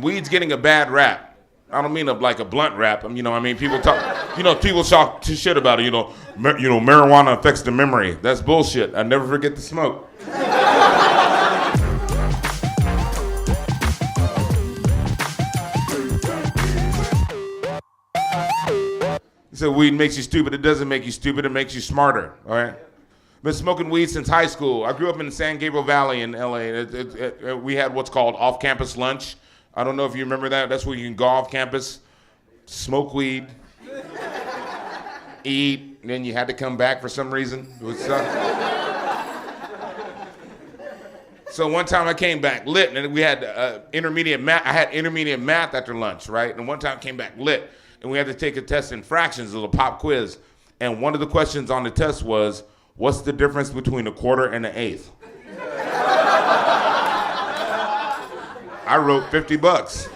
Weed's getting a bad rap. I don't mean like a blunt rap. You know, I mean, people talk. You know, people talk shit about it. Marijuana affects the memory. That's bullshit. I never forget to smoke. He said weed makes you stupid. It doesn't make you stupid. It makes you smarter. All right. Been smoking weed since high school. I grew up in the San Gabriel Valley in LA. We had what's called off-campus lunch. I don't know if you remember that. That's where you can go off campus, smoke weed, eat, and then you had to come back for some reason. So one time I came back lit, and we had intermediate math. I had intermediate math after lunch, right? And one time I came back lit, and we had to take a test in fractions, a little pop quiz. And one of the questions on the test was, what's the difference between a quarter and an eighth? I wrote $50.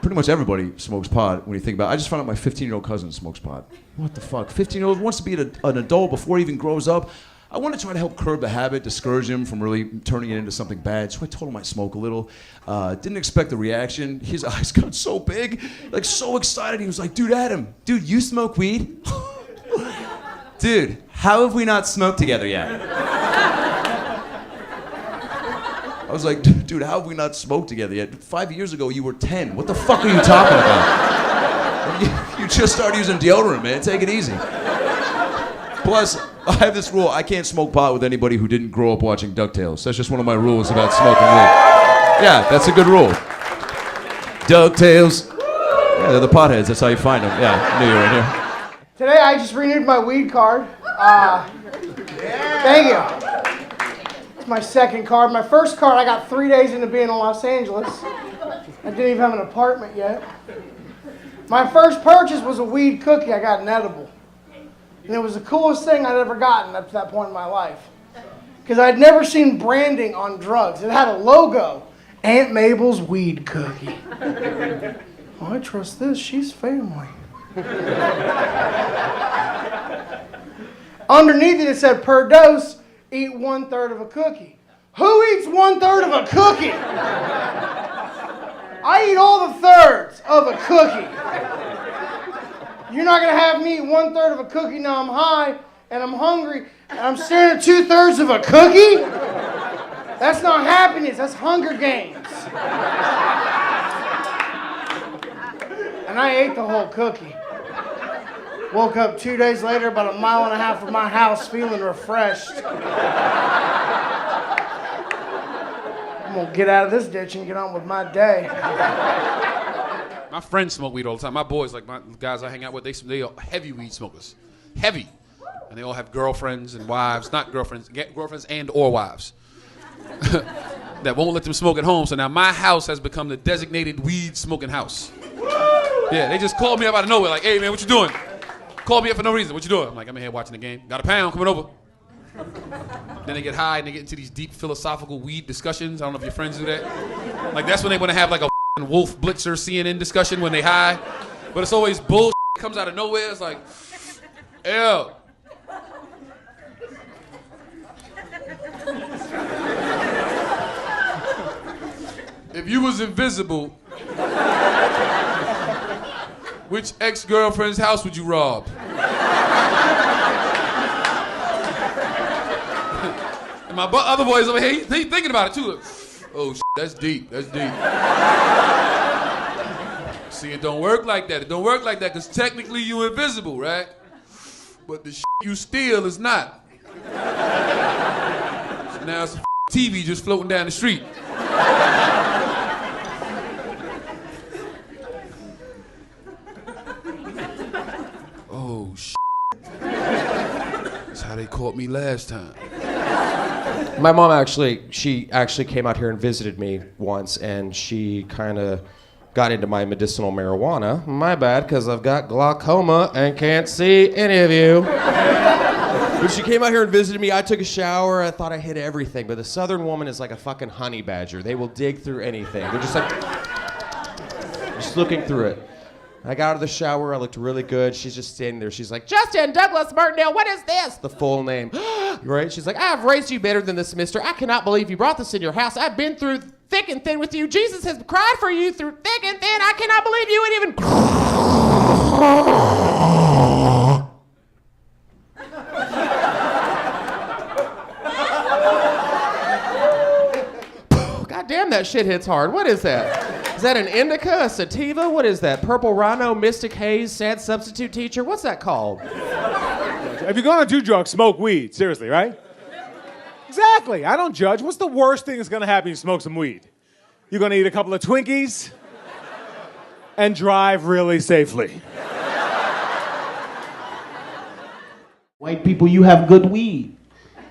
Pretty much everybody smokes pot when you think about it. I just found out my 15-year-old cousin smokes pot. What the fuck? 15-year-old wants to be an adult before he even grows up. I want to try to help curb the habit, discourage him from really turning it into something bad. So I told him I'd smoke a little. Didn't expect the reaction. His eyes got so big, like so excited. He was like, dude, Adam, dude, you smoke weed? Dude, how have we not smoked together yet? I was like, dude, how have we not smoked together yet? 5 years ago, you were 10. What the fuck are you talking about? You just started using deodorant, man. Take it easy. Plus, I have this rule. I can't smoke pot with anybody who didn't grow up watching DuckTales. That's just one of my rules about smoking weed. Yeah, that's a good rule. DuckTales. Yeah, they're the potheads. That's how you find them. Yeah, I knew you were in here. Today, I just renewed my weed card. Thank you. My second card. My first card, I got 3 days into being in Los Angeles. I didn't even have an apartment yet. My first purchase was a weed cookie. I got an edible. And it was the coolest thing I'd ever gotten up to that point in my life. Because I'd never seen branding on drugs. It had a logo. Aunt Mabel's weed cookie. Oh, I trust this. She's family. Underneath it said, per dose, eat 1/3 of a cookie. Who eats 1/3 of a cookie? I eat all the thirds of a cookie. You're not gonna have me eat 1/3 of a cookie. Now I'm high and I'm hungry and I'm staring at 2/3 of a cookie? That's not happiness, that's Hunger Games. And I ate the whole cookie. Woke up 2 days later, about 1.5 miles from my house, feeling refreshed. I'm gonna get out of this ditch and get on with my day. My friends smoke weed all the time. My boys, like my guys I hang out with, they are heavy weed smokers. Heavy. And they all have girlfriends and wives, not girlfriends, girlfriends and or wives. That won't let them smoke at home. So now my house has become the designated weed smoking house. Yeah, they just called me up out of nowhere, like, hey man, what you doing? Call me up for no reason. What you doing? I'm like, I'm in here watching the game. Got a pound coming over. Then they get high and they get into these deep philosophical weed discussions. I don't know if your friends do that. Like that's when they want to have like a Wolf Blitzer CNN discussion when they high. But it's always bullshit. It comes out of nowhere. It's like, ew. If you was invisible, which ex-girlfriend's house would you rob? And my other boys over here, he thinking about it too. Like, oh, that's deep, that's deep. See, it don't work like that. It don't work like that because technically you invisible, right? But the you steal is not. So now it's a TV just floating down the street. Oh, that's how they caught me last time. My mom she actually came out here and visited me once, and she kind of got into my medicinal marijuana. My bad, because I've got glaucoma and can't see any of you. But she came out here and visited me. I took a shower. I thought I hit everything. But the Southern woman is like a fucking honey badger. They will dig through anything. They're just like, just looking through it. I got out of the shower. I looked really good. She's just standing there. She's like, Justin Douglas Martindale, what is this? The full name. Right? She's like, I've raised you better than this, mister. I cannot believe you brought this in your house. I've been through thick thick and thin with you. Jesus has cried for you through thick and thin. I cannot believe you would even. God damn, that shit hits hard. What is that? Is that an indica, a sativa? What is that? Purple Rhino, Mystic Haze, Sad Substitute Teacher? What's that called? If you're gonna do drugs, smoke weed. Seriously, right? Exactly. I don't judge. What's the worst thing that's gonna happen if you smoke some weed? You're gonna eat a couple of Twinkies and drive really safely. White people, you have good weed.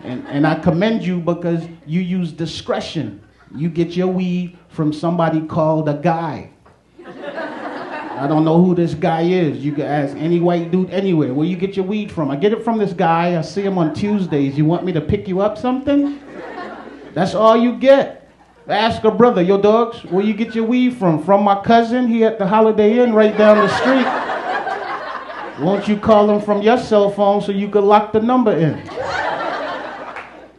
And I commend you because you use discretion. You get your weed from somebody called a guy. I don't know who this guy is. You can ask any white dude anywhere. Where you get your weed from? I get it from this guy. I see him on Tuesdays. You want me to pick you up something? That's all you get. Ask a brother, yo dogs, where you get your weed from? From my cousin. He at the Holiday Inn right down the street. Won't you call him from your cell phone so you could lock the number in?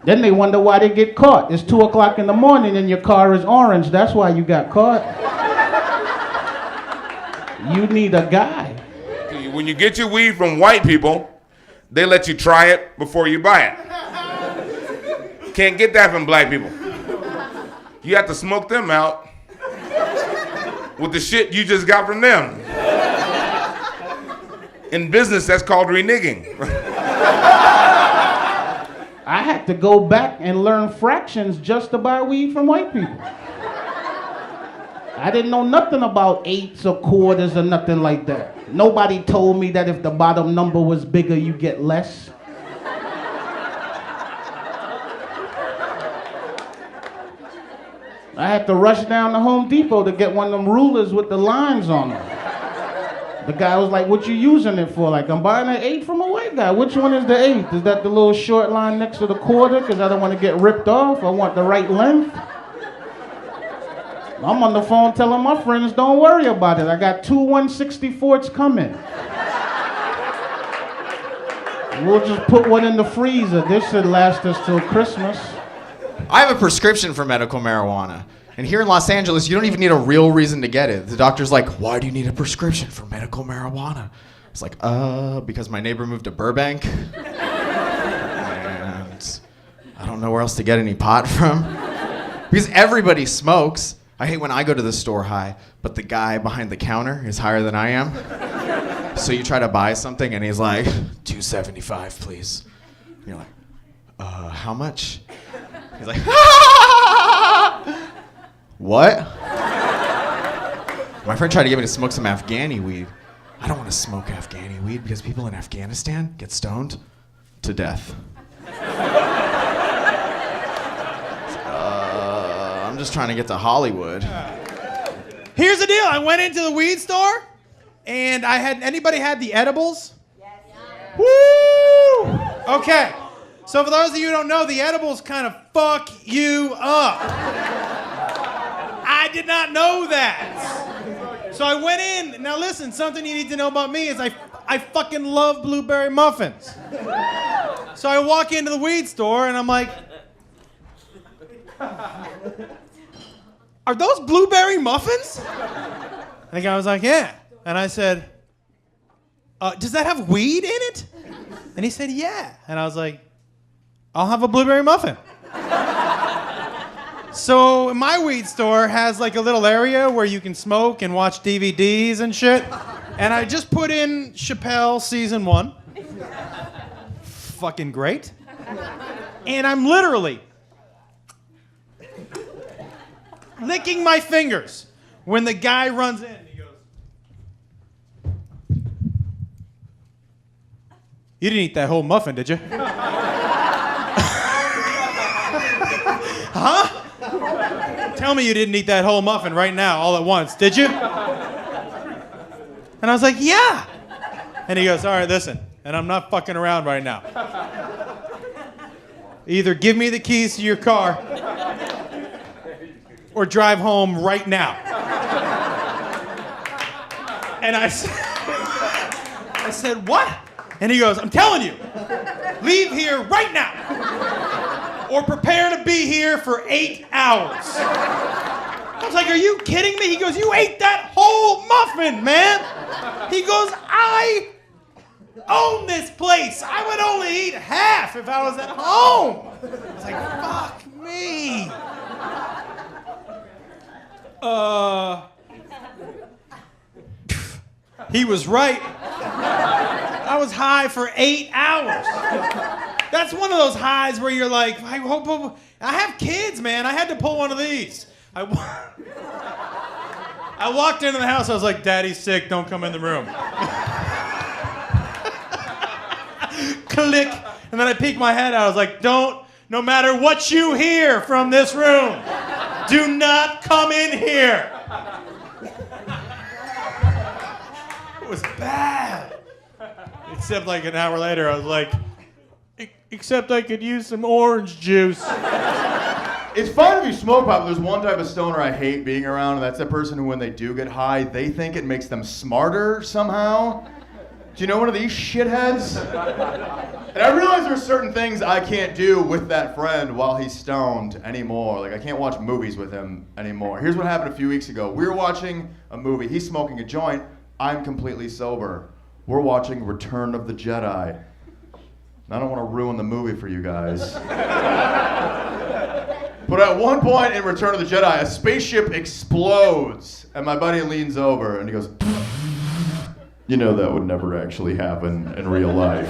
Then they wonder why they get caught. It's 2 o'clock in the morning and your car is orange. That's why you got caught. You need a guy. When you get your weed from white people, they let you try it before you buy it. Can't get that from black people. You have to smoke them out with the shit you just got from them. In business, that's called reneging. I had to go back and learn fractions just to buy weed from white people. I didn't know nothing about eighths or quarters or nothing like that. Nobody told me that if the bottom number was bigger, you get less. I had to rush down to Home Depot to get one of them rulers with the lines on them. The guy was like, what you using it for? Like, I'm buying an eighth from a white guy. Which one is the eighth? Is that the little short line next to the quarter? Because I don't want to get ripped off. I want the right length. I'm on the phone telling my friends, don't worry about it. I got 2 1/64s coming. We'll just put one in the freezer. This should last us till Christmas. I have a prescription for medical marijuana. And here in Los Angeles, you don't even need a real reason to get it. The doctor's like, why do you need a prescription for medical marijuana? It's like, because my neighbor moved to Burbank. And I don't know where else to get any pot from. Because everybody smokes. I hate when I go to the store high, but the guy behind the counter is higher than I am. So you try to buy something and he's like, $2.75, please. And you're like, how much? He's like, what? My friend tried to get me to smoke some Afghani weed. I don't want to smoke Afghani weed because people in Afghanistan get stoned to death. I'm just trying to get to Hollywood. Here's the deal. I went into the weed store, and anybody had the edibles? Yes. Woo! Okay. So for those of you who don't know, the edibles kind of fuck you up. I did not know that. So I went in. Now listen, something you need to know about me is I fucking love blueberry muffins. So I walk into the weed store, and I'm like, are those blueberry muffins? And the guy was like, yeah. And I said, does that have weed in it? And he said, yeah. And I was like, I'll have a blueberry muffin. So my weed store has like a little area where you can smoke and watch DVDs and shit. And I just put in Chappelle season 1. Fucking great. And I'm literally licking my fingers when the guy runs in. He goes, you didn't eat that whole muffin, did you? Huh? Tell me you didn't eat that whole muffin right now, all at once, did you? And I was like, yeah. And he goes, all right, listen, and I'm not fucking around right now. Either give me the keys to your car or drive home right now. And I said, what? And he goes, I'm telling you, leave here right now or prepare to be here for 8 hours. was like, are you kidding me? He goes, you ate that whole muffin, man. He goes, I own this place. I would only eat half if I was at home. I was like, fuck me. He was right. I was high for 8 hours. That's one of those highs where you're like, I have kids, man. I had to pull one of these. I walked into the house. I was like, Daddy's sick. Don't come in the room. Click. And then I peeked my head out. I was like, no matter what you hear from this room, do not come in here. It was bad. Except like an hour later, I was like, except I could use some orange juice. It's fine if you smoke pot, but there's one type of stoner I hate being around, and that's that person who, when they do get high, they think it makes them smarter somehow. Do you know one of these shitheads? And I realize there's certain things I can't do with that friend while he's stoned anymore. Like, I can't watch movies with him anymore. Here's what happened a few weeks ago. We were watching a movie. He's smoking a joint. I'm completely sober. We're watching Return of the Jedi. I don't want to ruin the movie for you guys. But at one point in Return of the Jedi, a spaceship explodes, and my buddy leans over and he goes, you know that would never actually happen in real life.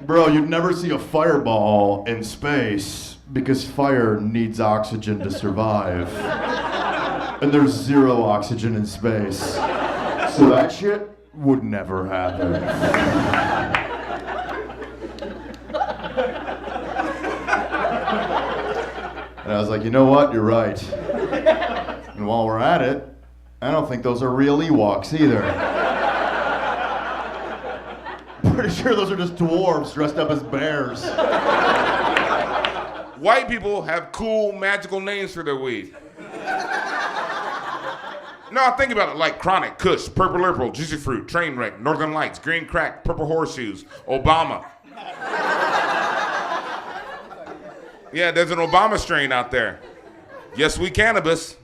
Bro, you'd never see a fireball in space because fire needs oxygen to survive. And there's 0 oxygen in space. So that shit would never happen. And I was like, you know what? You're right. And while we're at it, I don't think those are real Ewoks either. Pretty sure those are just dwarves dressed up as bears. White people have cool, magical names for their weed. No, think about it, like Chronic, Kush, Purple Liberal, Juicy Fruit, Trainwreck, Northern Lights, Green Crack, Purple Horseshoes, Obama. Yeah, there's an Obama strain out there. Yes, we cannabis.